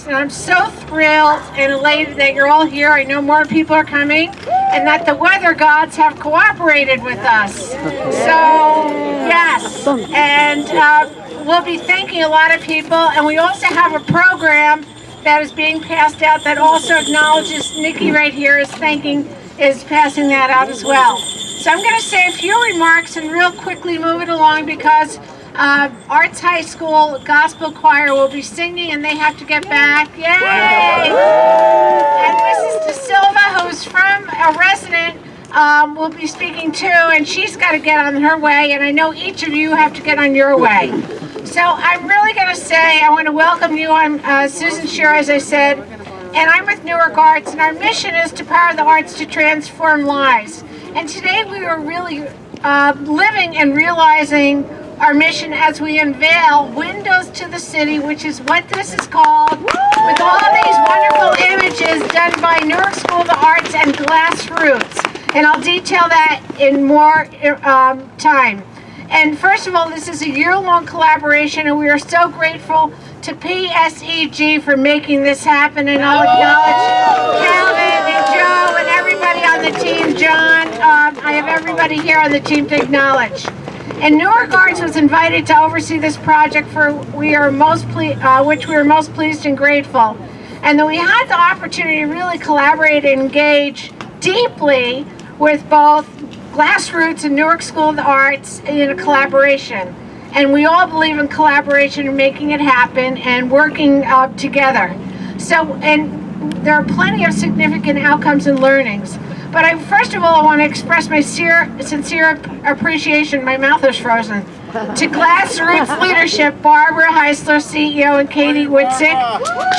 And I'm so thrilled and elated that you're all here. I know more people are coming, and that the weather gods have cooperated with us. So, yes, and we'll be thanking a lot of people, and we also have a program that is being passed out that also acknowledges Nikki right here is passing that out as well. So I'm going to say a few remarks and real quickly move it along because Arts High School Gospel Choir will be singing and they have to get back. Yay! And Mrs. De Silva, who's from a resident, will be speaking too, and she's got to get on her way, and I know each of you have to get on your way. So I'm really going to say I want to welcome you. I'm Susan Shearer, as I said, and I'm with Newark Arts, and our mission is to power the arts to transform lives. And today we are really living and realizing our mission as we unveil Windows to the City, which is what this is called, with all these wonderful images done by Newark School of the Arts and Glassroots. And I'll detail that in more time. And first of all, this is a year-long collaboration, and we are so grateful to PSE&G for making this happen. And I'll acknowledge Calvin and Joe and everybody on the team. John, I have everybody here on the team to acknowledge. And Newark Arts was invited to oversee this project, for which we are most pleased and grateful. And that we had the opportunity to really collaborate and engage deeply with both Glassroots and Newark School of the Arts in a collaboration. And we all believe in collaboration and making it happen and working together. So, and there are plenty of significant outcomes and learnings. But first of all, I want to express my sincere appreciation, my mouth is frozen, to Glassroots leadership, Barbara Heisler, CEO, and Katie Witzik,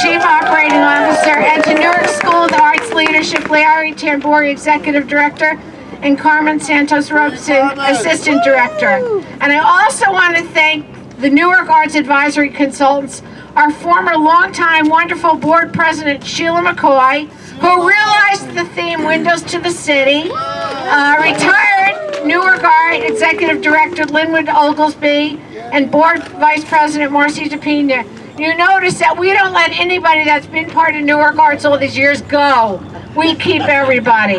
Chief Operating Officer, and to Newark School of the Arts leadership, Larry Tambori, Executive Director, and Carmen Santos Robeson, Assistant Director. And I also want to thank the Newark Arts Advisory Consultants, our former longtime wonderful board president, Sheila McCoy, who realized the theme Windows to the City, retired Newark Art Executive Director Linwood Oglesby, and Board Vice President Marcy DePina. You notice that we don't let anybody that's been part of Newark Arts all these years go. We keep everybody.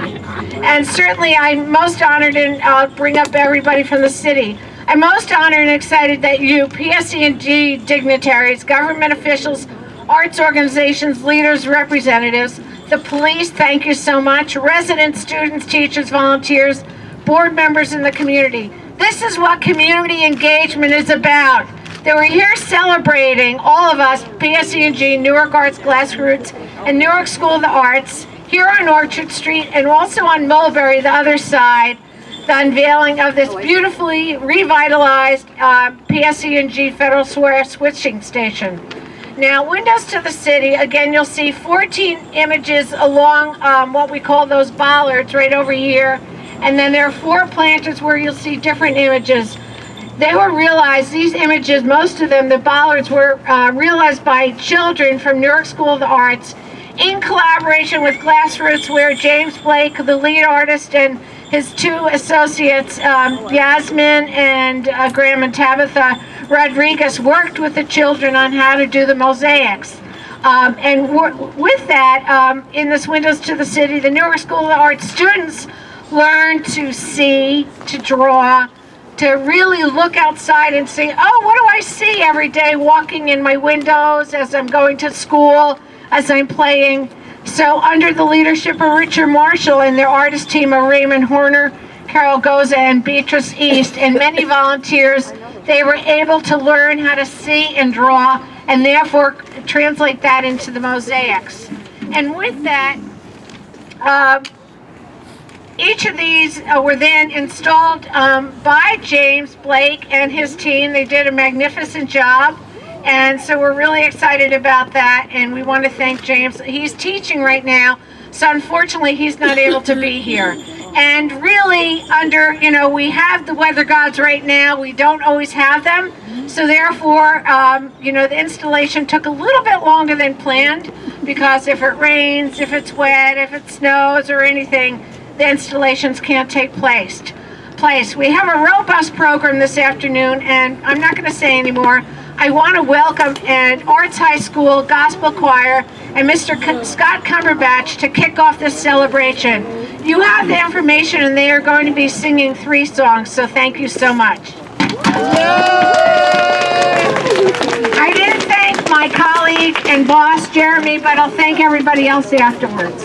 And certainly I'm most honored, and I'll bring up everybody from the city. I'm most honored and excited that you, PSE&G dignitaries, government officials, arts organizations, leaders, representatives, the police, thank you so much, residents, students, teachers, volunteers, board members in the community. This is what community engagement is about. That we're here celebrating, all of us, PSE&G, Newark Arts Glassroots, and Newark School of the Arts, here on Orchard Street and also on Mulberry, the other side, the unveiling of this beautifully revitalized PSE&G Federal Square switching station. Now, Windows to the City, again, you'll see 14 images along what we call those bollards right over here. And then there are 4 planters where you'll see different images. They were realized, these images, most of them, the bollards, were realized by children from Newark School of the Arts in collaboration with Glassroots, where James Blake, the lead artist, and his 2 associates, Yasmin and Graham and Tabitha Rodriguez, worked with the children on how to do the mosaics. And with that, in this Windows to the City, the Newark School of the Arts students learn to see, to draw, to really look outside and say, oh, what do I see every day walking in my windows as I'm going to school, as I'm playing. So under the leadership of Richard Marshall and their artist team of Raymond Horner, Carol Goza, and Beatrice East, and many volunteers, they were able to learn how to see and draw, and therefore translate that into the mosaics. And with that, each of these were then installed by James Blake and his team. They did a magnificent job, and so we're really excited about that, and we want to thank James. He's teaching right now, so unfortunately he's not able to be here. And really, we have the weather gods right now. We don't always have them, so therefore, the installation took a little bit longer than planned, because if it rains, if it's wet, if it snows or anything, the installations can't take place. We have a robust program this afternoon, and I'm not going to say anymore. I want to welcome an Arts High School Gospel Choir and Mr. Scott Cumberbatch to kick off this celebration. You have the information, and they are going to be singing 3 songs, so thank you so much. I didn't thank my colleague and boss, Jeremy, but I'll thank everybody else afterwards.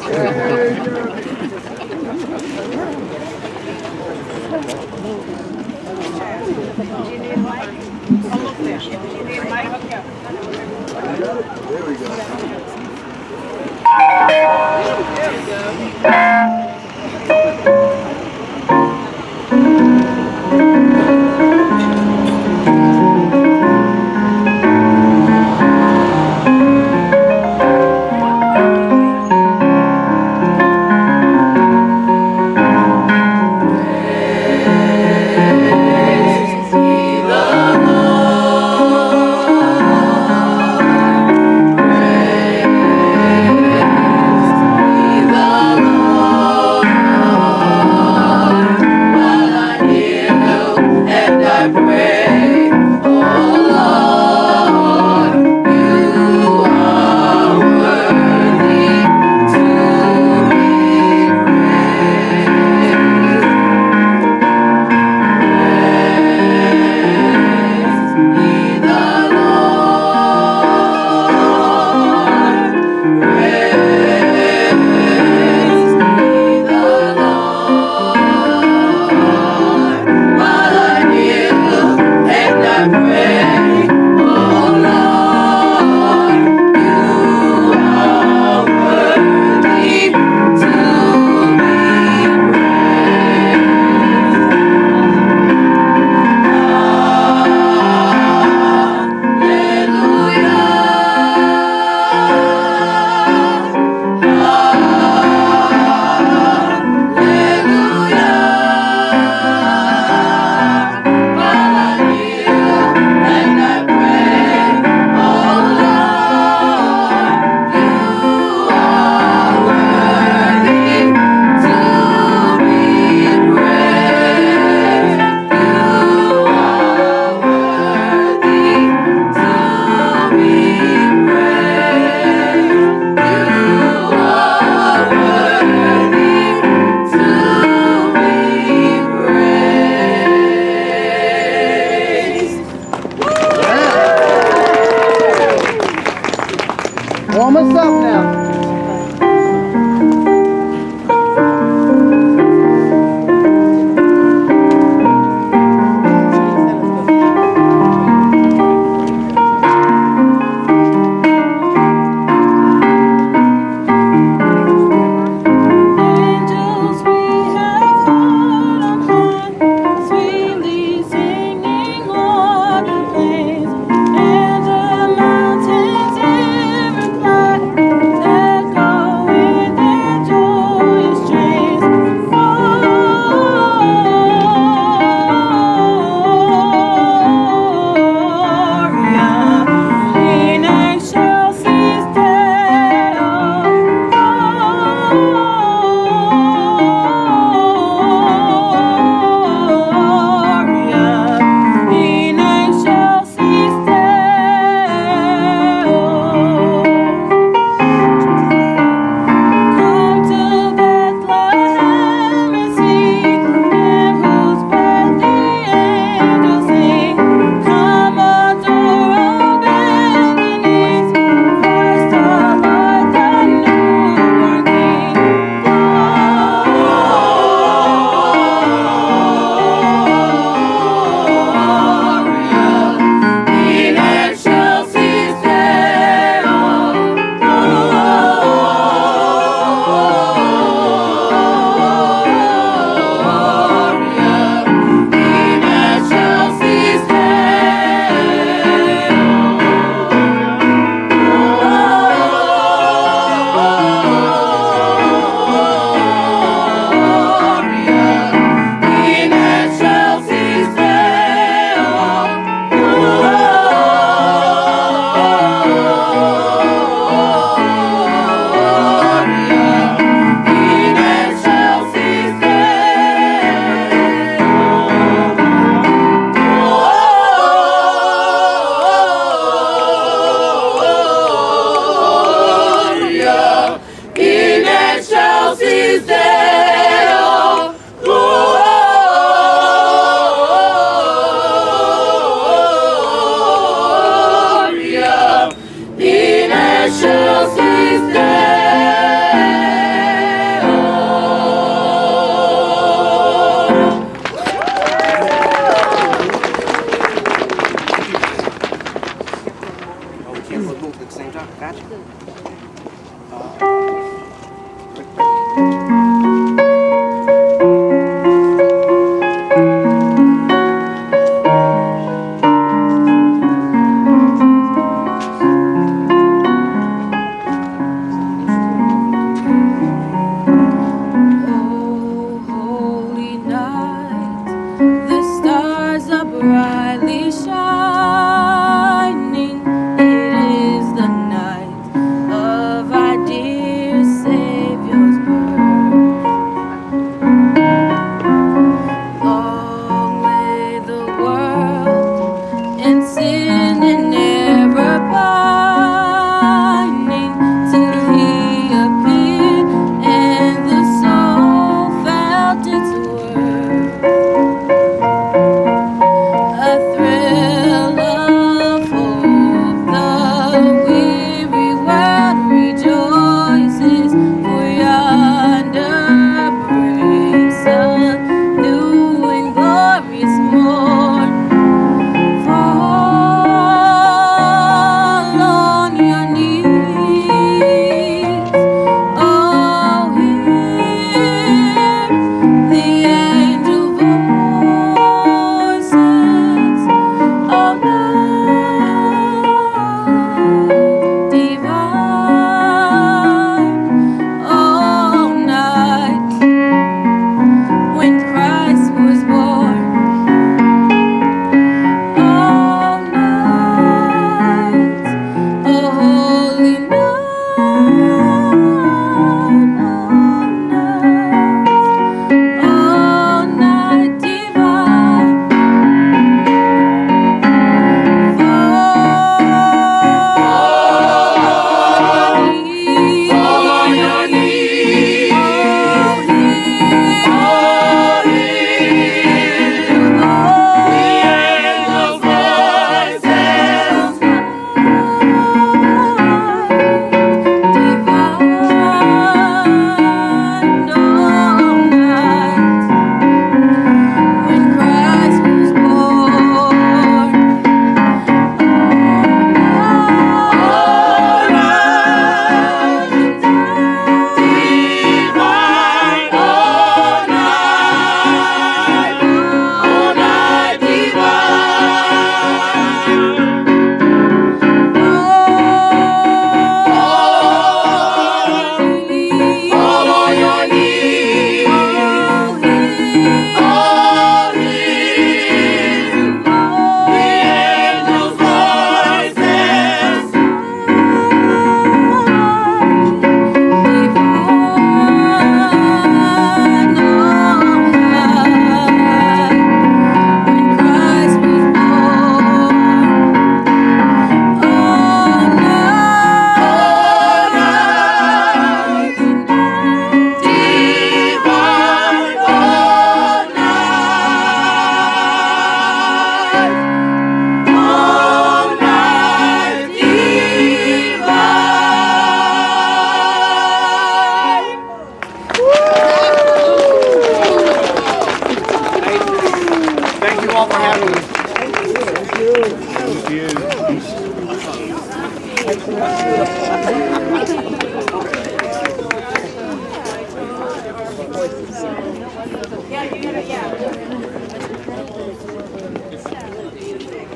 Warm us up now. And the mountains in reply precious is there.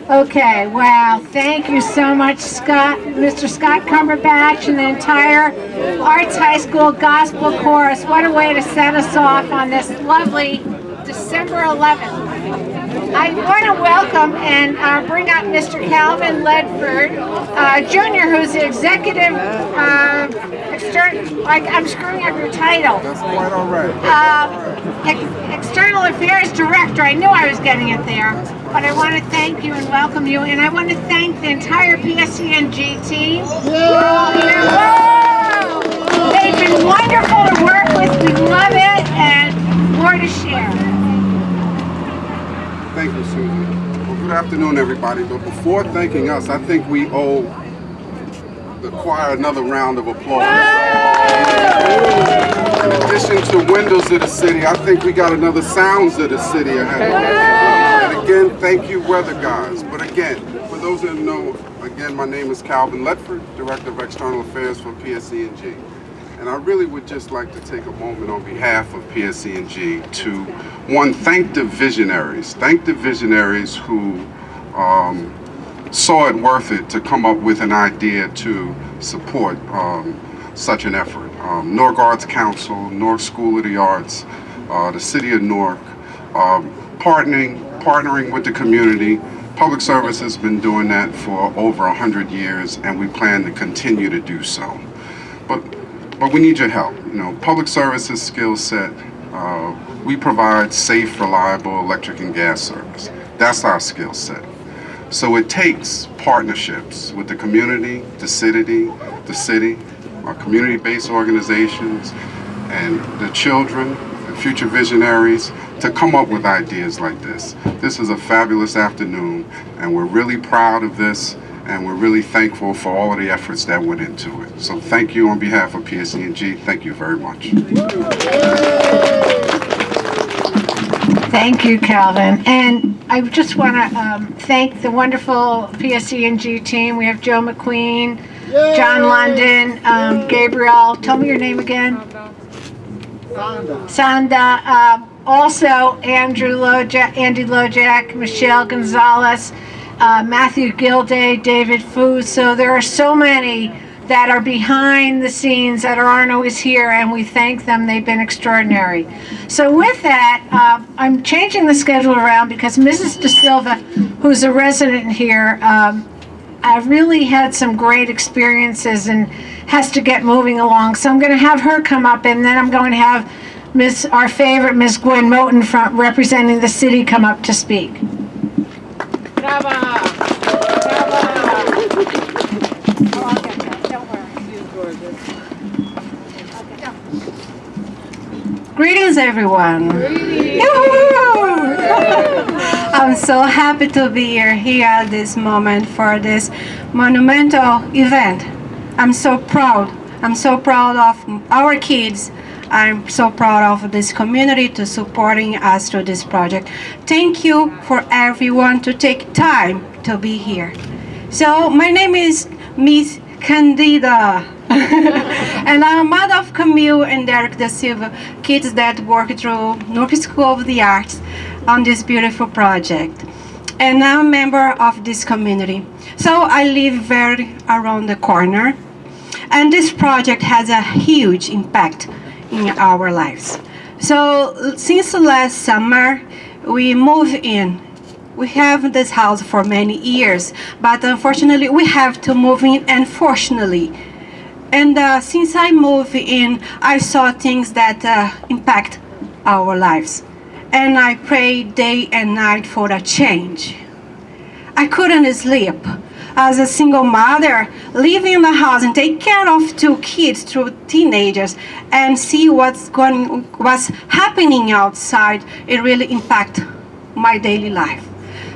Okay, wow, thank you so much, Scott, Mr. Scott Cumberbatch, and the entire Arts High School Gospel Chorus. What a way to set us off on this lovely December 11th. I want to welcome and bring up Mr. Calvin Ledford, Jr., who's the executive, I'm screwing up your title. That's quite all right. External Affairs Director. I knew I was getting it there. But I want to thank you and welcome you, and I want to thank the entire PSE&G team. We're all here. Whoa! They've been wonderful to work with. We love it, and more to share. Thank you, Susan. Well, good afternoon, everybody. But before thanking us, I think we owe the choir another round of applause. In addition to windows of the city, I think we got another sounds of the city ahead of us. And again, thank you, weather guys. But again, for those that know, again, my name is Calvin Ledford, Director of External Affairs for PSE&G. And I really would just like to take a moment on behalf of PSE&G to, one, thank the visionaries who saw it worth it to come up with an idea to support such an effort. Newark Arts Council, Newark School of the Arts, the City of Newark, partnering with the community. Public service has been doing that for over 100 years, and we plan to continue to do so. But we need your help. You know, public services skill set, we provide safe, reliable electric and gas service. That's our skill set. So it takes partnerships with the community, the city, our community-based organizations, and the children, the future visionaries, to come up with ideas like this. This is a fabulous afternoon, and we're really proud of this, and we're really thankful for all of the efforts that went into it. So thank you on behalf of PSE&G. Thank you very much. Thank you, Calvin. And I just want to thank the wonderful PSE&G team. We have Joe McQueen, John London, Gabriel. Tell me your name again. Sanda. Also, Andy Lojak, Michelle Gonzalez, Matthew Gilday, David Fu. So there are so many that are behind the scenes that aren't always here, and we thank them. They've been extraordinary. So with that, I'm changing the schedule around because Mrs. De Silva, who's a resident here, I've really had some great experiences and has to get moving along. So I'm going to have her come up, and then I'm going to have our favorite Miss Gwen Moten representing the city come up to speak. Brava! Greetings, everyone. I'm so happy to be here at this moment for this monumental event. I'm so proud. I'm so proud of our kids. I'm so proud of this community to supporting us through this project. Thank you for everyone to take time to be here. So my name is Miss Candida. And I'm a mother of Camille and Derek Da Silva, kids that work through Newark School of the Arts on this beautiful project. And I'm a member of this community. So I live very around the corner. And this project has a huge impact in our lives. So since last summer, we moved in. We have this house for many years, but unfortunately we have to move in, unfortunately. And since I moved in, I saw things that impact our lives. And I pray day and night for a change. I couldn't sleep. As a single mother, living in the house and take care of 2 kids through teenagers and see what's happening outside, it really impacted my daily life.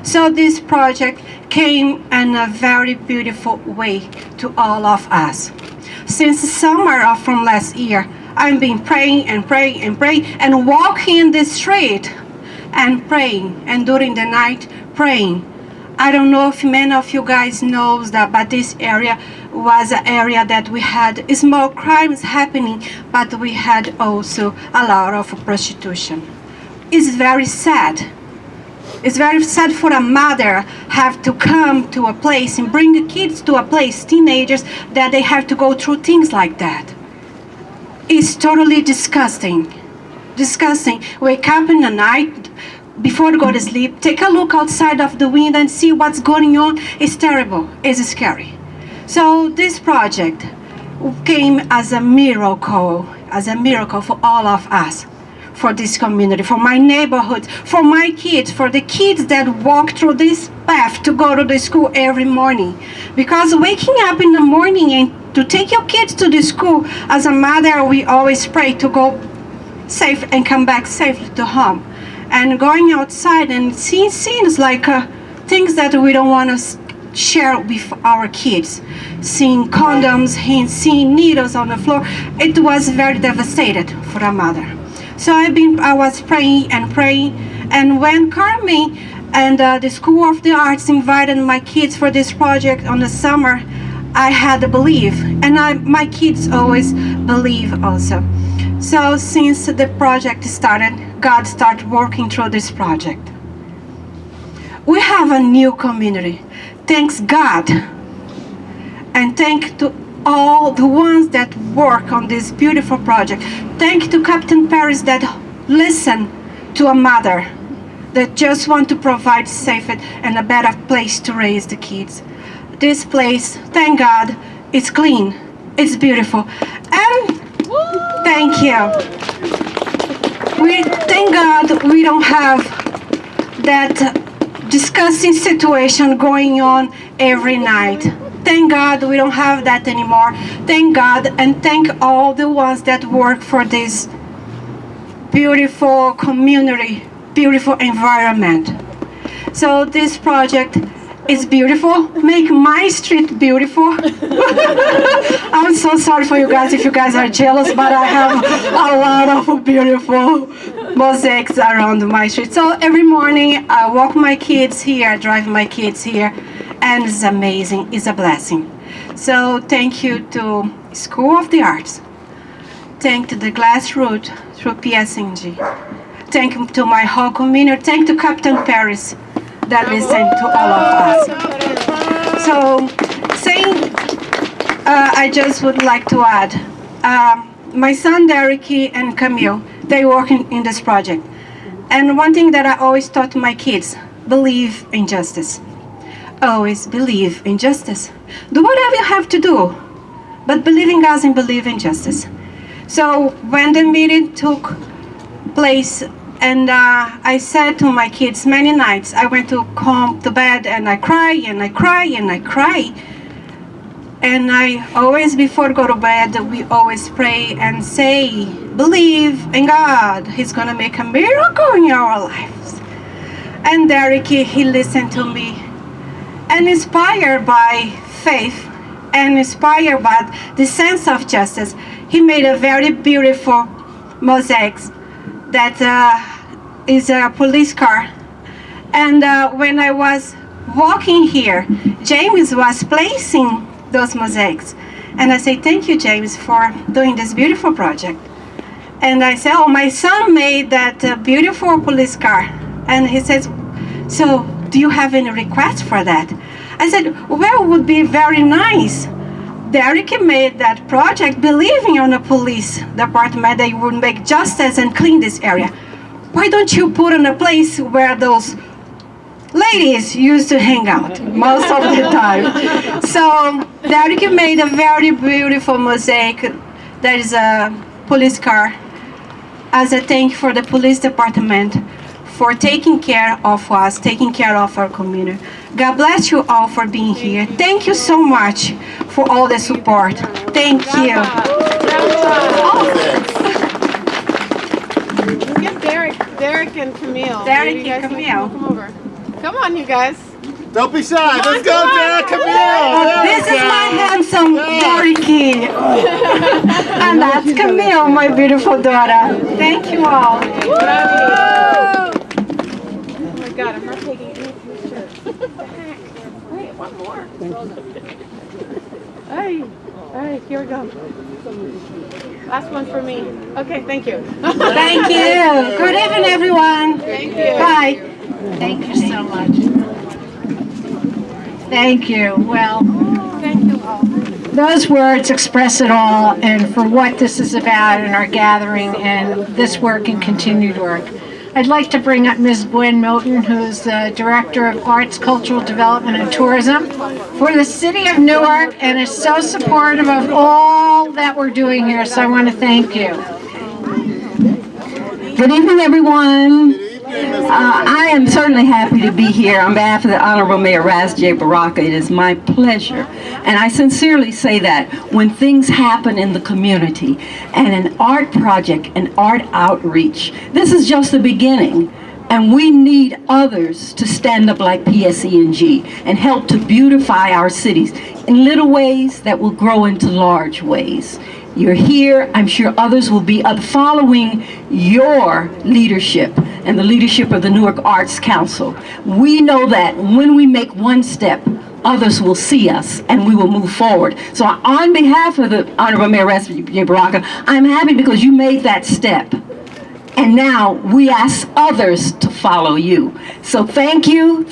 So this project came in a very beautiful way to all of us. Since the summer from last year, I've been praying and praying and praying and walking the street and praying, and during the night praying. I don't know if many of you guys know that, but this area was an area that we had small crimes happening, but we had also a lot of prostitution. It's very sad. It's very sad for a mother have to come to a place and bring the kids to a place, teenagers, that they have to go through things like that. It's totally disgusting. Disgusting. Wake up in the night, before to go to sleep, take a look outside of the window and see what's going on. It's terrible. It's scary. So this project came as a miracle for all of us, for this community, for my neighborhood, for my kids, for the kids that walk through this path to go to the school every morning. Because waking up in the morning and to take your kids to the school, as a mother, we always pray to go safe and come back safely to home. And going outside and seeing scenes like things that we don't want to share with our kids. Seeing condoms, seeing needles on the floor, it was very devastated for a mother. So I was praying, and when Carmen and the School of the Arts invited my kids for this project on the summer, I had to believe, and my kids always believe also. So since the project started, God started working through this project. We have a new community. Thanks God. And thank to all the ones that work on this beautiful project. Thank to Captain Paris that listen to a mother that just want to provide safe and a better place to raise the kids. This place, thank God, it's clean, it's beautiful, and thank you. We thank God we don't have that disgusting situation going on every night. Thank God we don't have that anymore. Thank God, and thank all the ones that work for this beautiful community, beautiful environment. So this project is beautiful. Make my street beautiful. I'm so sorry for you guys if you guys are jealous, but I have a lot of beautiful mosaics around my street. So every morning I walk my kids here, drive my kids here, and it's amazing, it's a blessing. So thank you to School of the Arts. Thank to the Glassroot through PSE&G. Thank you to my whole community. Thank to Captain Paris that listened to all of us. So, I just would like to add, my son Derek and Camille, they work in this project. And one thing that I always taught to my kids, believe in justice. Always believe in justice. Do whatever you have to do, but believe in God and believe in justice. So when the meeting took place, and I said to my kids many nights, I went to come to bed and I cry and I cry and I cry. And I always, before go to bed, we always pray and say, believe in God. He's gonna make a miracle in our lives. And Derek, he listened to me. And inspired by faith and inspired by the sense of justice, he made a very beautiful mosaic that is a police car. And when I was walking here, James was placing those mosaics. And I say, thank you, James, for doing this beautiful project. And I said, oh, my son made that beautiful police car. And he says, so do you have any requests for that? I said, well, it would be very nice. Derek made that project believing on the police department they would make justice and clean this area. Why don't you put in a place where those ladies used to hang out most of the time? So Derek made a very beautiful mosaic that is a police car as a thank you for the police department for taking care of us, taking care of our community. God bless you all for being here. Thank you so much for all the support. Thank you. Get Derek and Camille. Derek Maybe you and guys Camille. Come over. Come on, you guys. Don't be shy. Let's go, Derek. Come This is my handsome Dorky. And that's Camille, my beautiful daughter. Thank you all. Oh my God, I'm not taking any pictures. Wait, one more. Hey, here we go. Last one for me. Okay, thank you. Thank you. Good evening, everyone. Thank you. Bye. Thank you so much. Thank you. Well, Thank you all. those words express it all, and for what this is about in our gathering and this work and continued work. I'd like to bring up Ms. Gwen Milton, who's the Director of Arts, Cultural Development, and Tourism for the City of Newark, and is so supportive of all that we're doing here, so I want to thank you. Good evening, everyone. I am certainly happy to be here on behalf of the Honorable Mayor Raz J. Baraka. It is my pleasure, and I sincerely say that when things happen in the community and an art project, an art outreach, this is just the beginning. And we need others to stand up like PSE&G and help to beautify our cities in little ways that will grow into large ways. You're here. I'm sure others will be following your leadership and the leadership of the Newark Arts Council. We know that when we make one step, others will see us and we will move forward. So on behalf of the Honorable Mayor J. Baraka, I'm happy because you made that step. And now we ask others to follow you. So thank you,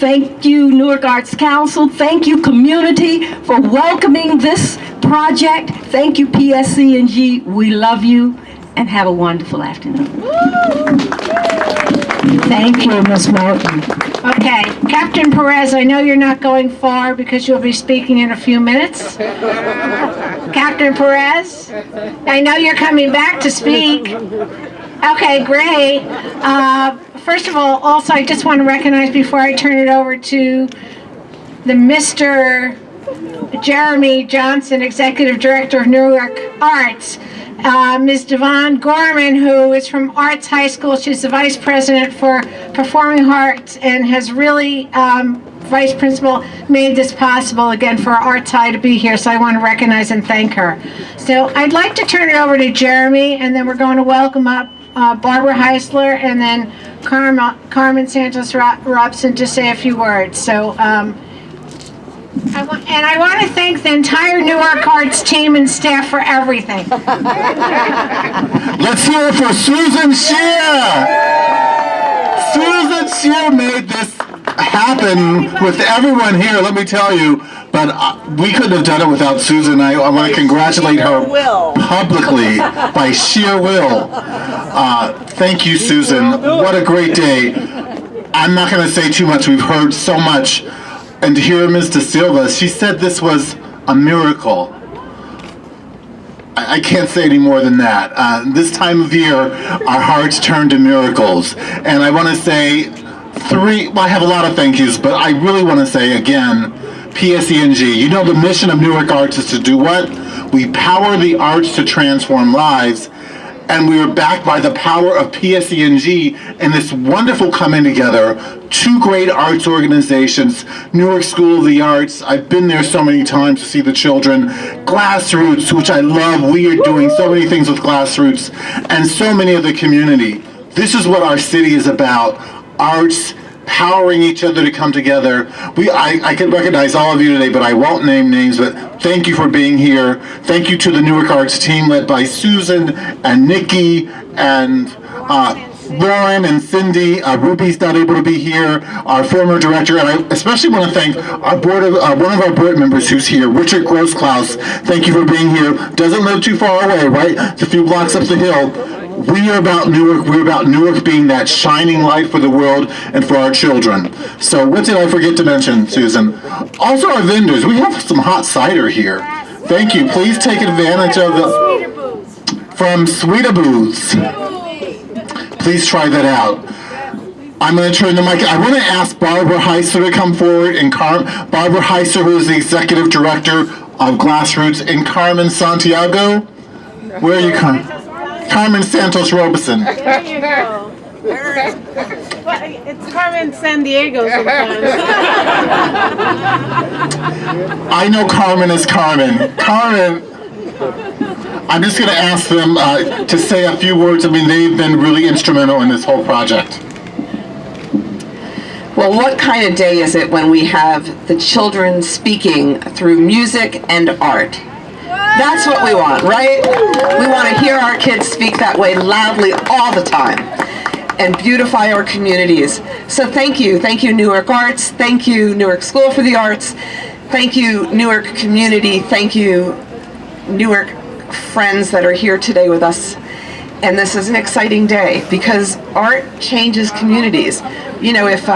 Newark Arts Council. Thank you, community, for welcoming this project. Thank you, PSE&G. We love you, and have a wonderful afternoon. Thank you, Ms. Moulton. Okay, Captain Perez, I know you're not going far because you'll be speaking in a few minutes. Captain Perez, I know you're coming back to speak. Okay, great. First of all, also, I just want to recognize before I turn it over to the Mr. Jeremy Johnson, Executive Director of Newark Arts, Ms. Devon Gorman, who is from Arts High School. She's the Vice President for Performing Arts and has really, Vice Principal, made this possible again for Arts High to be here, so I want to recognize and thank her. So I'd like to turn it over to Jeremy, and then we're going to welcome up Barbara Heisler and then Carmen Santos Robson to say a few words. So, I want to thank the entire Newark Arts team and staff for everything. Let's hear it for Susan Shear. Susan Shear made this happen with everyone here, let me tell you. But we couldn't have done it without Susan. I want to congratulate her publicly by sheer will. Thank you, Susan. What a great day. I'm not going to say too much. We've heard so much. And to hear Ms. De Silva, she said this was a miracle. I can't say any more than that. This time of year, our hearts turn to miracles. And I want to say I have a lot of thank yous, but I really want to say again, PSE&G, you know the mission of Newark Arts is to do what? We power the arts to transform lives, and we are backed by the power of PSE&G and this wonderful coming together. Two great arts organizations, Newark School of the Arts, I've been there so many times to see the children, Grassroots, which I love, we are doing so many things with Grassroots, and so many of the community. This is what our city is about, arts, powering each other to come together. I can recognize all of you today, but I won't name names, but thank you for being here. Thank you to the Newark Arts team led by Susan and Nikki and Lauren and Cindy. Ruby's not able to be here, our former director, and I especially want to thank our board of one of our board members who's here, Richard Grossklaus. Thank you for being here. Doesn't live too far away, right? It's a few blocks up the hill. We are about Newark. We're about Newark being that shining light for the world and for our children. So what did I forget to mention, Susan? Also our vendors. We have some hot cider here. Thank you. Please take advantage of the from Sweeta Booths. Please try that out. I'm going to turn the mic. I want to ask Barbara Heisler to come forward, and Barbara Heisler, who is the Executive Director of Grassroots, and Carmen Santiago. Where are you, Carmen Santos Robeson. There you go. Well, it's Carmen San Diego sometimes. I know Carmen is Carmen. Carmen, I'm just going to ask them to say a few words. I mean, they've been really instrumental in this whole project. Well, what kind of day is it when we have the children speaking through music and art? That's what we want, right? We want to hear our kids speak that way loudly all the time and beautify our communities. So thank you Newark Arts, thank you Newark School for the Arts, thank you Newark community, thank you Newark friends that are here today with us. And this is an exciting day because art changes communities. You know, if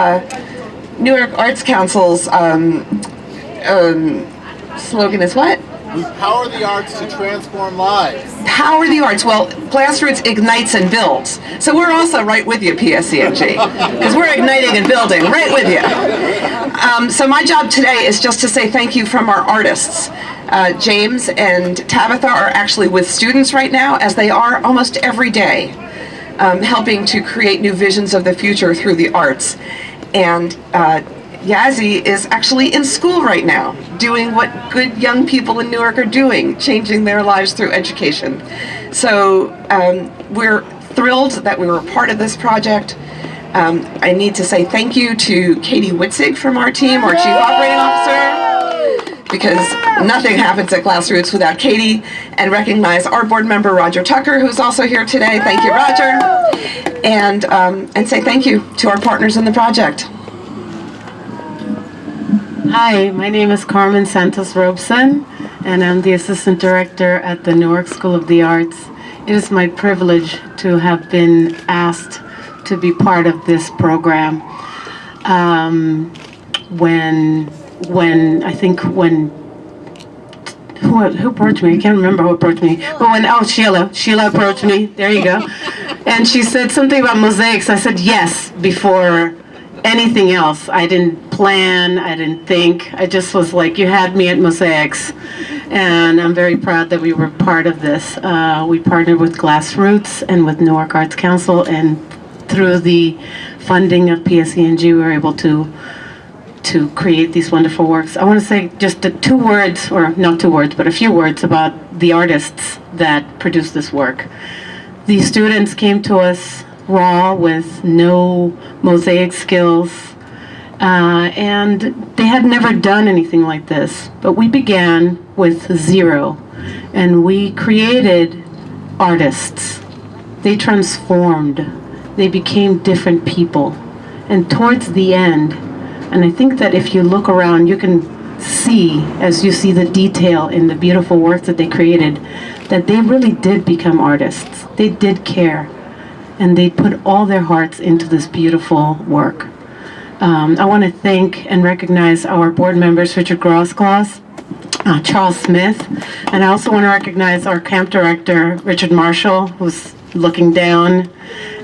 Newark Arts Council's slogan is what? We power the arts to transform lives. Power the arts. Well, Grassroots ignites and builds. So we're also right with you, PSE&G, because we're igniting and building right with you. So my job today is just to say thank you from our artists. James and Tabitha are actually with students right now, as they are almost every day. helping to create new visions of the future through the arts. And Yazzie is actually in school right now, doing what good young people in Newark are doing, changing their lives through education. So we're thrilled that we were part of this project. I need to say thank you to Katie Witzig from our team, our Chief Operating Officer, because nothing happens at Glassroots without Katie, and recognize our board member, Roger Tucker, who's also here today. Thank you, Roger. And say thank you to our partners in the project. Hi, my name is Carmen Santos Robeson, and I'm the Assistant Director at the Newark School of the Arts. It is my privilege to have been asked to be part of this program. Who approached me? I can't remember who approached me. But Sheila approached me. There you go. And she said something about mosaics. I said yes before anything else. I didn't plan, I didn't think. I just was like, you had me at mosaics. And I'm very proud that we were part of this. We partnered with Glassroots and with Newark Arts Council, and through the funding of PSE&G, we were able to create these wonderful works. I want to say just two words, or not two words, but a few words about the artists that produced this work. The students came to us raw with no mosaic skills, and they had never done anything like this. But we began with zero, and we created artists. They transformed. They became different people. And towards the end, and I think that if you look around, you can see, as you see the detail in the beautiful work that they created, that they really did become artists. They did care, and they put all their hearts into this beautiful work. I want to thank and recognize our board members, Richard Grosclaus, Charles Smith, and I also want to recognize our camp director, Richard Marshall, who's looking down.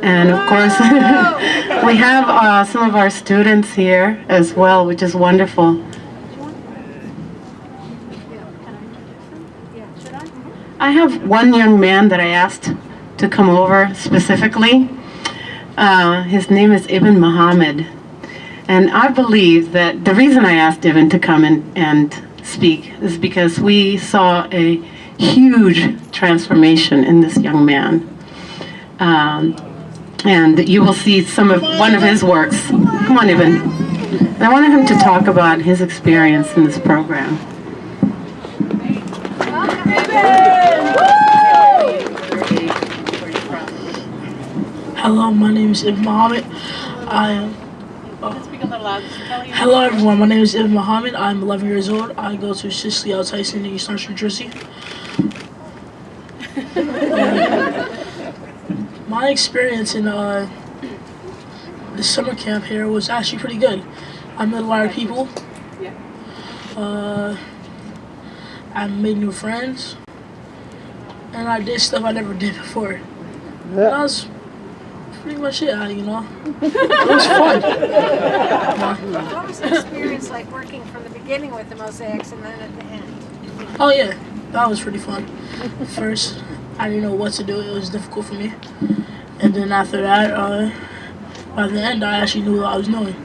And of course, we have some of our students here as well, which is wonderful. I have one young man that I asked to come over specifically. His name is Ibn Muhammad. And I believe that the reason I asked Ibn to come and speak is because we saw a huge transformation in this young man. And you will see one of his works. Come on, Ibn. And I wanted him to talk about his experience in this program. Hello, my name is Ibn Muhammad. Hello everyone, my name is Ibn Muhammad. I'm 11 years old. I go to Cicely L. Tyson in East Orange, New Jersey. My experience in the summer camp here was actually pretty good. I met a lot of people. I made new friends. And I did stuff I never did before. That was pretty much it, you know. It was fun. What was the experience like working from the beginning with the mosaics and then at the end? Oh yeah, that was pretty fun. First, I didn't know what to do. It was difficult for me. And then after that, by the end, I actually knew what I was doing.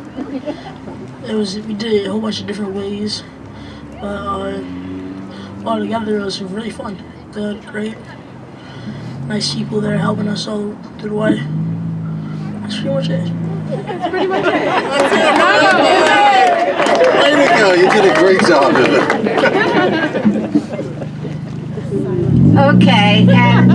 We did it a whole bunch of different ways. But all together, it was really fun. Good, great. Nice people there helping us all through the way. That's pretty much it. That's pretty much it. Way to go, you did a great job of it. Okay, and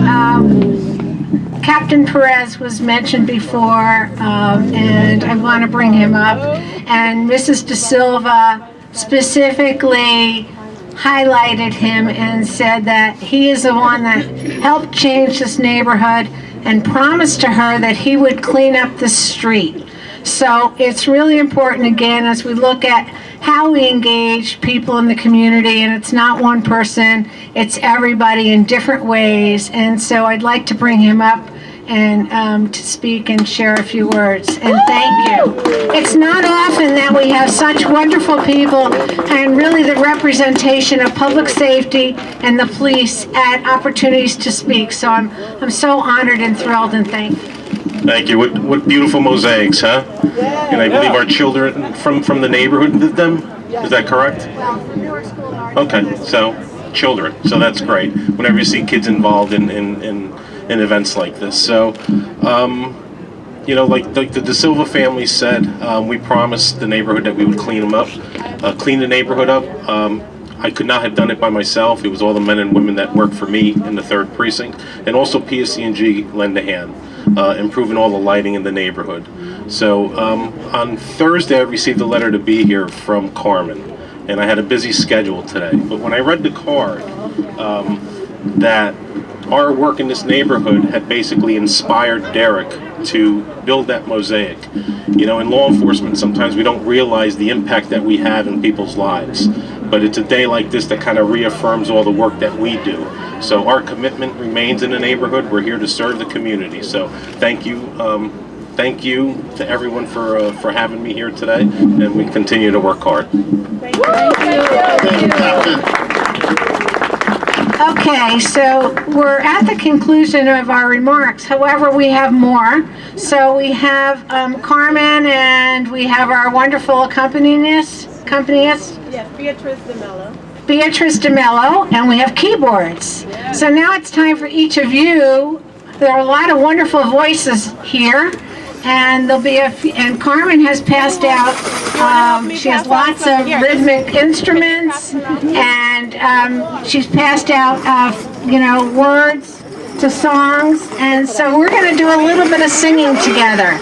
Captain Perez was mentioned before, and I want to bring him up. And Mrs. De Silva specifically highlighted him and said that he is the one that helped change this neighborhood and promised to her that he would clean up the street. So it's really important, again, as we look at how we engage people in the community, and it's not one person, it's everybody in different ways. And so I'd like to bring him up and to speak and share a few words. And thank you. It's not often that we have such wonderful people and really the representation of public safety and the police at opportunities to speak. So I'm so honored and thrilled, and thank you. Thank you. What beautiful mosaics, huh? And I believe our children from the neighborhood did them. Is that correct? Okay, so children. So that's great. Whenever you see kids involved in events like this, so. You know, like the De Silva family said, we promised the neighborhood that we would clean them up, clean the neighborhood up. I could not have done it by myself. It was all the men and women that worked for me in the 3rd precinct, and also PSE&G lend a hand, improving all the lighting in the neighborhood. So on Thursday, I received a letter to be here from Carmen, and I had a busy schedule today. But when I read the card, that our work in this neighborhood had basically inspired Derek to build that mosaic. You know, in law enforcement, sometimes we don't realize the impact that we have in people's lives. But it's a day like this that kind of reaffirms all the work that we do. So our commitment remains in the neighborhood. We're here to serve the community. So thank you to everyone for having me here today, and we continue to work hard. Thank you. Thank you, Captain. Okay, so we're at the conclusion of our remarks. However, we have more. So we have Carmen, and we have our wonderful accompanist. Yes, Beatrice DeMello. Beatrice DeMello, and we have keyboards. So now it's time for each of you. There are a lot of wonderful voices here, and there'll be and Carmen has passed out. She has lots of rhythmic instruments, and she's passed out, words to songs, and so we're going to do a little bit of singing together.